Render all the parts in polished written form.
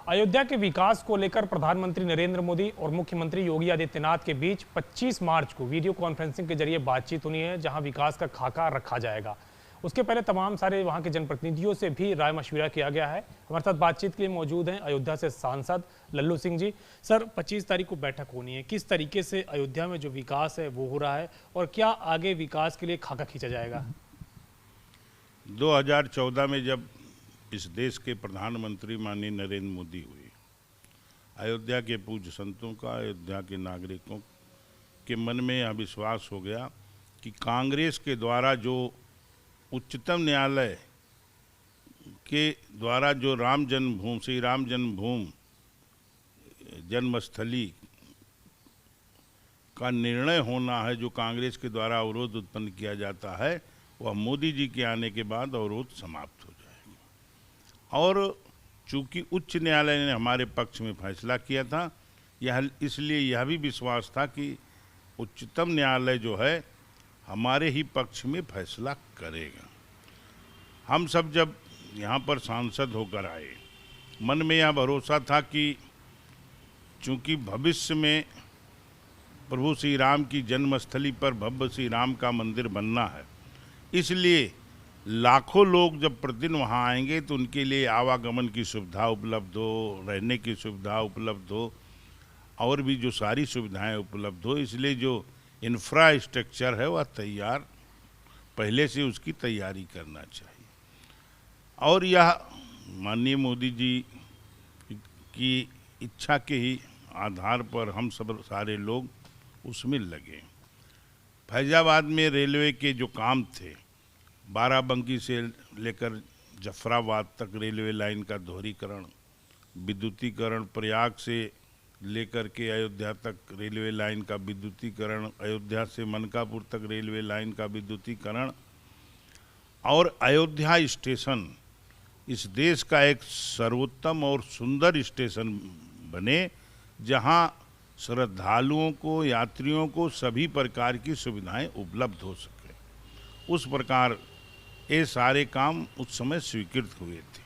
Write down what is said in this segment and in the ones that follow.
अयोध्या के विकास को लेकर प्रधानमंत्री नरेंद्र मोदी और मुख्यमंत्री योगी आदित्यनाथ के बीच 25 मार्च को वीडियो कॉन्फ्रेंसिंग के जरिए बातचीत होनी है, जहां विकास का खाका रखा जाएगा। उसके पहले तमाम सारे वहां के जनप्रतिनिधियों से भी राय मशविरा किया गया है। हमारे साथ बातचीत के लिए मौजूद हैं अयोध्या से सांसद लल्लू सिंह जी। सर, 25 तारीख को बैठक होनी है, किस तरीके से अयोध्या में जो विकास है वो हो रहा है और क्या आगे विकास के लिए खाका खींचा जाएगा? 2014 में जब इस देश के प्रधानमंत्री माननीय नरेंद्र मोदी हुए, अयोध्या के पूज्य संतों का, अयोध्या के नागरिकों के मन में यह विश्वास हो गया कि कांग्रेस के द्वारा जो उच्चतम न्यायालय के द्वारा जो श्री राम जन्मभूमि जन्मस्थली का निर्णय होना है, जो कांग्रेस के द्वारा अवरोध उत्पन्न किया जाता है, वह मोदी जी के आने के बाद अवरोध समाप्त हो जाएगा। और चूंकि उच्च न्यायालय ने हमारे पक्ष में फैसला किया था, इसलिए यह भी विश्वास था कि उच्चतम न्यायालय जो है हमारे ही पक्ष में फैसला करेगा। हम सब जब यहाँ पर सांसद होकर आए, मन में यह भरोसा था कि चूंकि भविष्य में प्रभु श्री राम की जन्मस्थली पर भव्य श्री राम का मंदिर बनना है, इसलिए लाखों लोग जब प्रतिदिन वहाँ आएंगे तो उनके लिए आवागमन की सुविधा उपलब्ध हो, रहने की सुविधा उपलब्ध हो और भी जो सारी सुविधाएं उपलब्ध हो, इसलिए जो इंफ्रास्ट्रक्चर है वह तैयार, पहले से उसकी तैयारी करना चाहिए। और यह माननीय मोदी जी की इच्छा के ही आधार पर हम सब सारे लोग उसमें लगे। फैजाबाद में रेलवे के जो काम थे, बाराबंकी से लेकर जफराबाद तक रेलवे लाइन का दोहरीकरण, विद्युतीकरण, प्रयाग से लेकर के अयोध्या तक रेलवे लाइन का विद्युतीकरण, अयोध्या से मनकापुर तक रेलवे लाइन का विद्युतीकरण, और अयोध्या स्टेशन इस देश का एक सर्वोत्तम और सुंदर स्टेशन बने, जहां श्रद्धालुओं को, यात्रियों को सभी प्रकार की सुविधाएं उपलब्ध हो सके। उस प्रकार ये सारे काम उस समय स्वीकृत हुए थे।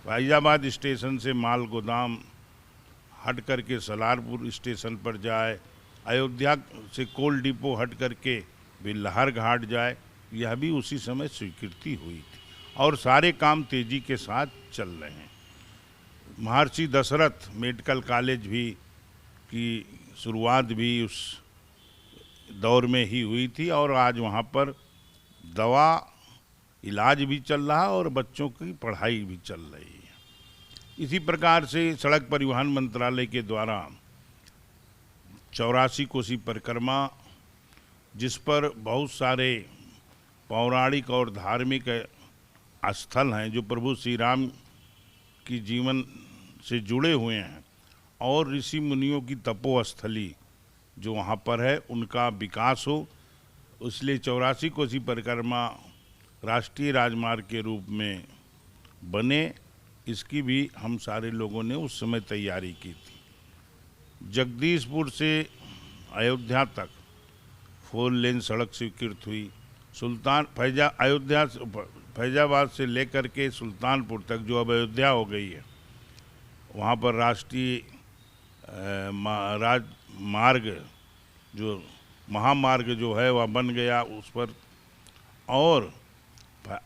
फैजाबाद स्टेशन से माल गोदाम हट करके सलारपुर स्टेशन पर जाए, अयोध्या से कोल डिपो हट करके भी लहर घाट जाए, यह भी उसी समय स्वीकृति हुई थी और सारे काम तेजी के साथ चल रहे हैं। महर्षि दशरथ मेडिकल कॉलेज भी की शुरुआत भी उस दौर में ही हुई थी और आज वहाँ पर दवा इलाज भी चल रहा है और बच्चों की पढ़ाई भी चल रही है। इसी प्रकार से सड़क परिवहन मंत्रालय के द्वारा 84 कोसी परिक्रमा, जिस पर बहुत सारे पौराणिक और धार्मिक स्थल हैं जो प्रभु श्री राम की जीवन से जुड़े हुए हैं और ऋषि मुनियों की तपोस्थली जो वहाँ पर है, उनका विकास हो, इसलिए 84 कोसी परिक्रमा राष्ट्रीय राजमार्ग के रूप में बने, इसकी भी हम सारे लोगों ने उस समय तैयारी की थी। जगदीशपुर से अयोध्या तक 4 लेन सड़क स्वीकृत हुई। फैजाबाद से लेकर के सुल्तानपुर तक जो अब अयोध्या हो गई है, वहाँ पर राष्ट्रीय मार्ग जो महामार्ग जो है वह बन गया उस पर, और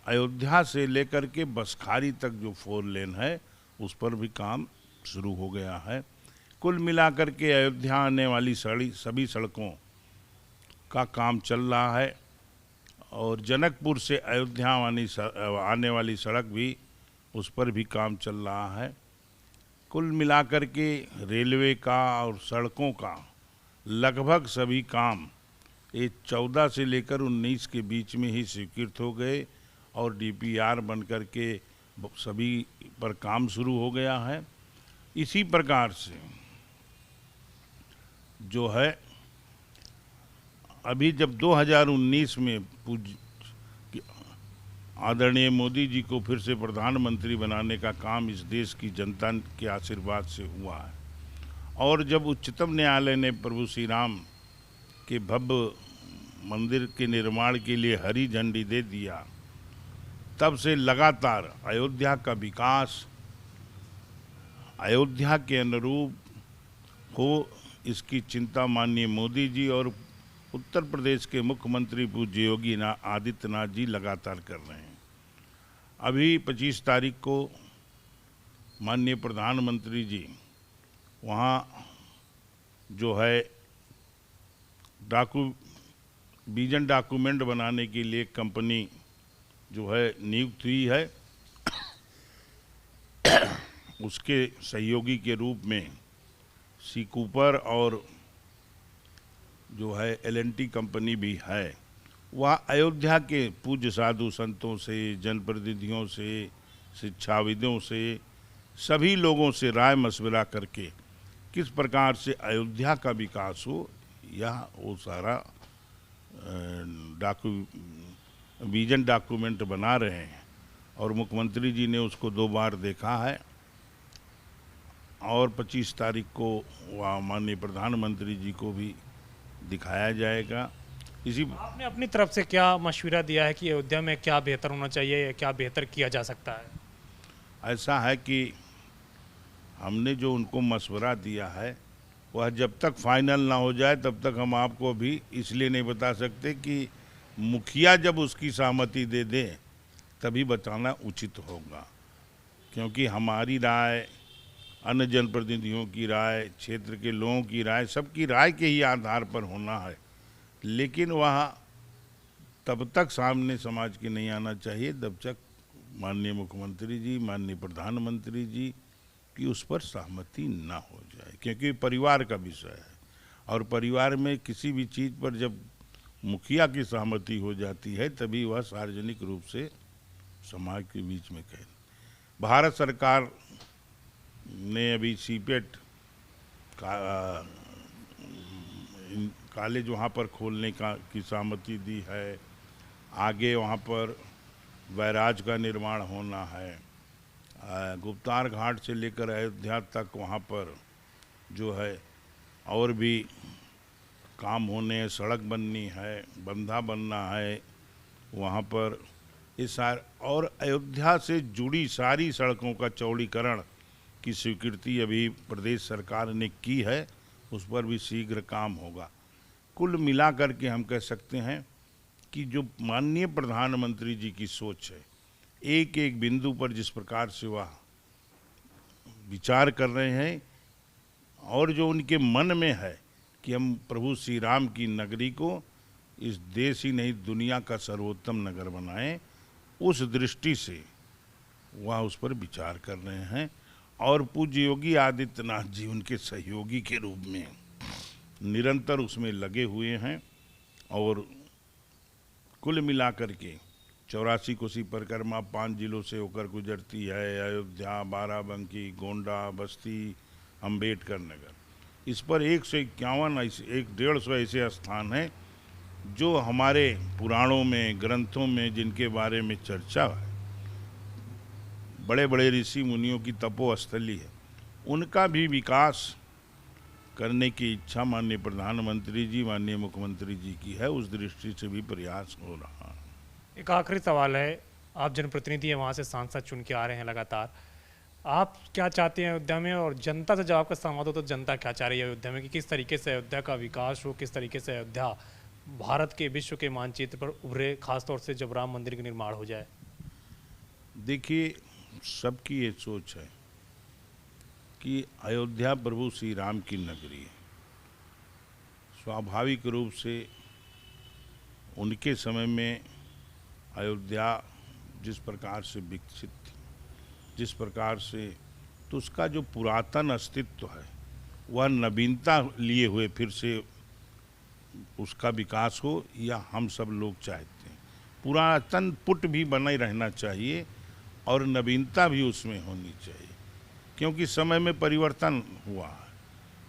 अयोध्या से लेकर के बसखारी तक जो 4 लेन है उस पर भी काम शुरू हो गया है। कुल मिलाकर के अयोध्या आने वाली सभी सड़कों का काम चल रहा है और जनकपुर से अयोध्या आने वाली सड़क भी, उस पर भी काम चल रहा है। कुल मिलाकर के रेलवे का और सड़कों का लगभग सभी काम ये 14 से लेकर 19 के बीच में ही स्वीकृत हो गए और DPR बन कर के सभी पर काम शुरू हो गया है। इसी प्रकार से जो है अभी जब 2019 में आदरणीय मोदी जी को फिर से प्रधानमंत्री बनाने का काम इस देश की जनता के आशीर्वाद से हुआ है और जब उच्चतम न्यायालय ने प्रभु श्री राम के भव्य मंदिर के निर्माण के लिए हरी झंडी दे दिया, तब से लगातार अयोध्या का विकास अयोध्या के अनुरूप हो, इसकी चिंता माननीय मोदी जी और उत्तर प्रदेश के मुख्यमंत्री पूज्य योगी आदित्यनाथ जी लगातार कर रहे हैं। अभी 25 तारीख को माननीय प्रधानमंत्री जी वहाँ जो है विजन डॉक्यूमेंट बनाने के लिए कंपनी जो है नियुक्त हुई है, उसके सहयोगी के रूप में सी कूपर और जो है L&T कंपनी भी है। वह अयोध्या के पूज्य साधु संतों से, जनप्रतिनिधियों से, शिक्षाविदों से, सभी लोगों से राय मशविरा करके किस प्रकार से अयोध्या का विकास हो, यह वो सारा विजन डॉक्यूमेंट बना रहे हैं। और मुख्यमंत्री जी ने उसको 2 बार देखा है और 25 तारीख को वह माननीय प्रधानमंत्री जी को भी दिखाया जाएगा। इसी आपने अपनी तरफ से क्या मशवरा दिया है कि अयोध्या में क्या बेहतर होना चाहिए या क्या बेहतर किया जा सकता है? ऐसा है कि हमने जो उनको मशवरा दिया है वह जब तक फाइनल ना हो जाए तब तक हम आपको भी इसलिए नहीं बता सकते कि मुखिया जब उसकी सहमति दे दे तभी बताना उचित होगा, क्योंकि हमारी राय, अन्य जनप्रतिनिधियों की राय, क्षेत्र के लोगों की राय, सबकी राय के ही आधार पर होना है। लेकिन वह तब तक सामने समाज के नहीं आना चाहिए जब तक माननीय मुख्यमंत्री जी, माननीय प्रधानमंत्री जी की उस पर सहमति ना हो जाए, क्योंकि परिवार का विषय है और परिवार में किसी भी चीज़ पर जब मुखिया की सहमति हो जाती है तभी वह सार्वजनिक रूप से समाज के बीच में कहे। भारत सरकार ने अभी सीपेट कॉलेज वहाँ पर खोलने की सहमति दी है। आगे वहाँ पर बैराज का निर्माण होना है। गुप्तार घाट से लेकर अयोध्या तक वहाँ पर जो है और भी काम होने हैं, सड़क बननी है, बंधा बनना है वहाँ पर। इस और अयोध्या से जुड़ी सारी सड़कों का चौड़ीकरण की स्वीकृति अभी प्रदेश सरकार ने की है, उस पर भी शीघ्र काम होगा। कुल मिलाकर के हम कह सकते हैं कि जो माननीय प्रधानमंत्री जी की सोच है, एक एक बिंदु पर जिस प्रकार से वह विचार कर रहे हैं और जो उनके मन में है कि हम प्रभु श्री राम की नगरी को इस देश ही नहीं दुनिया का सर्वोत्तम नगर बनाएं, उस दृष्टि से वह उस पर विचार कर रहे हैं। और पूज्य योगी आदित्यनाथ जी उनके सहयोगी के रूप में निरंतर उसमें लगे हुए हैं। और कुल मिलाकर के 84 कोसी परिक्रमा 5 जिलों से होकर गुजरती है। अयोध्या, बाराबंकी, गोंडा, बस्ती, अंबेडकर नगर, इस पर 151 ऐसे 150 ऐसे स्थान हैं जो हमारे पुराणों में, ग्रंथों में जिनके बारे में चर्चा है, बड़े बड़े ऋषि मुनियों की तपोस्थली है, उनका भी विकास करने की इच्छा माननीय प्रधानमंत्री जी, माननीय मुख्यमंत्री जी की है। उस दृष्टि से भी प्रयास हो रहा है। एक आखिरी सवाल है, आप जनप्रतिनिधि हैं, वहाँ से सांसद चुन के आ रहे हैं लगातार, आप क्या चाहते हैं अयोध्या में? और जनता से जब आपका संवाद हो तो जनता क्या चाह रही है अयोध्या में कि किस तरीके से अयोध्या का विकास हो, किस तरीके से अयोध्या भारत के, विश्व के मानचित्र पर उभरे, खासतौर से जब राम मंदिर का निर्माण हो जाए? देखिए, सबकी ये सोच है कि अयोध्या प्रभु श्री राम की नगरी है। स्वाभाविक रूप से उनके समय में अयोध्या जिस प्रकार से विकसित थी, जिस प्रकार से, तो उसका जो पुरातन अस्तित्व है वह नवीनता लिए हुए फिर से उसका विकास हो, या हम सब लोग चाहते हैं। पुरातन पुट भी बने रहना चाहिए और नवीनता भी उसमें होनी चाहिए, क्योंकि समय में परिवर्तन हुआ है।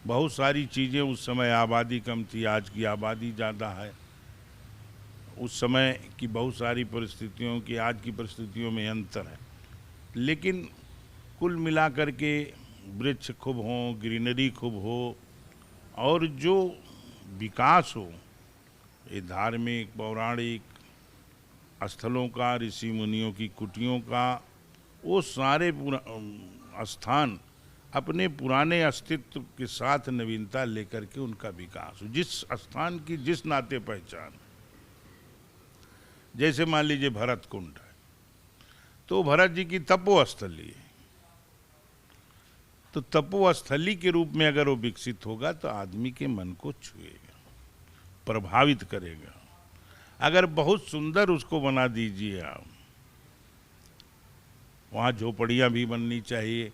बहुत सारी चीज़ें, उस समय आबादी कम थी, आज की आबादी ज़्यादा है। उस समय की बहुत सारी परिस्थितियों की आज की परिस्थितियों में अंतर है। लेकिन कुल मिलाकर के वृक्ष खूब हों, ग्रीनरी खूब हो और जो विकास हो, ये धार्मिक, पौराणिक स्थलों का, ऋषि मुनियों की कुटियों का, वो सारे स्थान अपने पुराने अस्तित्व के साथ नवीनता लेकर के उनका विकास हो। जिस स्थान की जिस नाते पहचान, जैसे मान लीजिए भरत कुंड है, तो भरत जी की तपोस्थली है, तो तपोस्थली के रूप में अगर वो विकसित होगा तो आदमी के मन को छुएगा, प्रभावित करेगा। अगर बहुत सुंदर उसको बना दीजिए आप, वहाँ झोपड़ियाँ भी बननी चाहिए,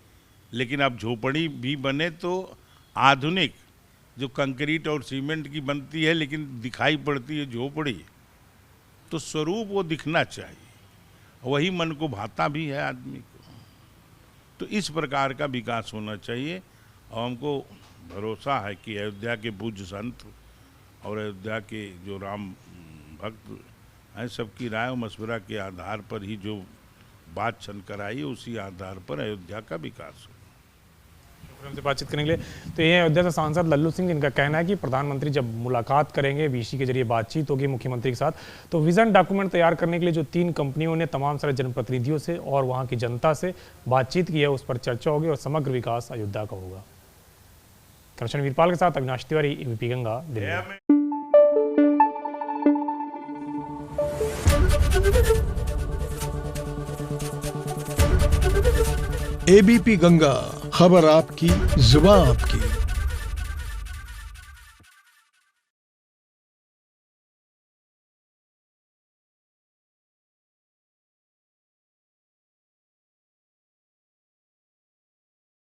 लेकिन अब झोपड़ी भी बने तो आधुनिक, जो कंक्रीट और सीमेंट की बनती है लेकिन दिखाई पड़ती है झोपड़ी, तो स्वरूप वो दिखना चाहिए, वही मन को भाता भी है आदमी को। तो इस प्रकार का विकास होना चाहिए और हमको भरोसा है कि अयोध्या के पूज्य संत और अयोध्या के जो राम भक्त हैं, सबकी राय और मशवरा के आधार पर ही जो बात चल कर आई, उसी आधार पर अयोध्या का विकास हो। हमसे बातचीत करेंगे तो ये अयोध्या से सांसद लल्लू सिंह, जिनका कहना है कि प्रधानमंत्री जब मुलाकात करेंगे, वीसी के जरिए बातचीत होगी मुख्यमंत्री के साथ, तो विजन डॉक्यूमेंट तैयार करने के लिए जो 3 कंपनियों ने तमाम सारे जनप्रतिनिधियों से और वहां की जनता से बातचीत की है, उस पर चर्चा होगी और समग्र विकास अयोध्या का होगा। कृष्ण वीरपाल के साथ अविनाश तिवारी, एबीपी गंगा, दिल्ली। एबीपी गंगा, खबर आपकी, जुबान आपकी।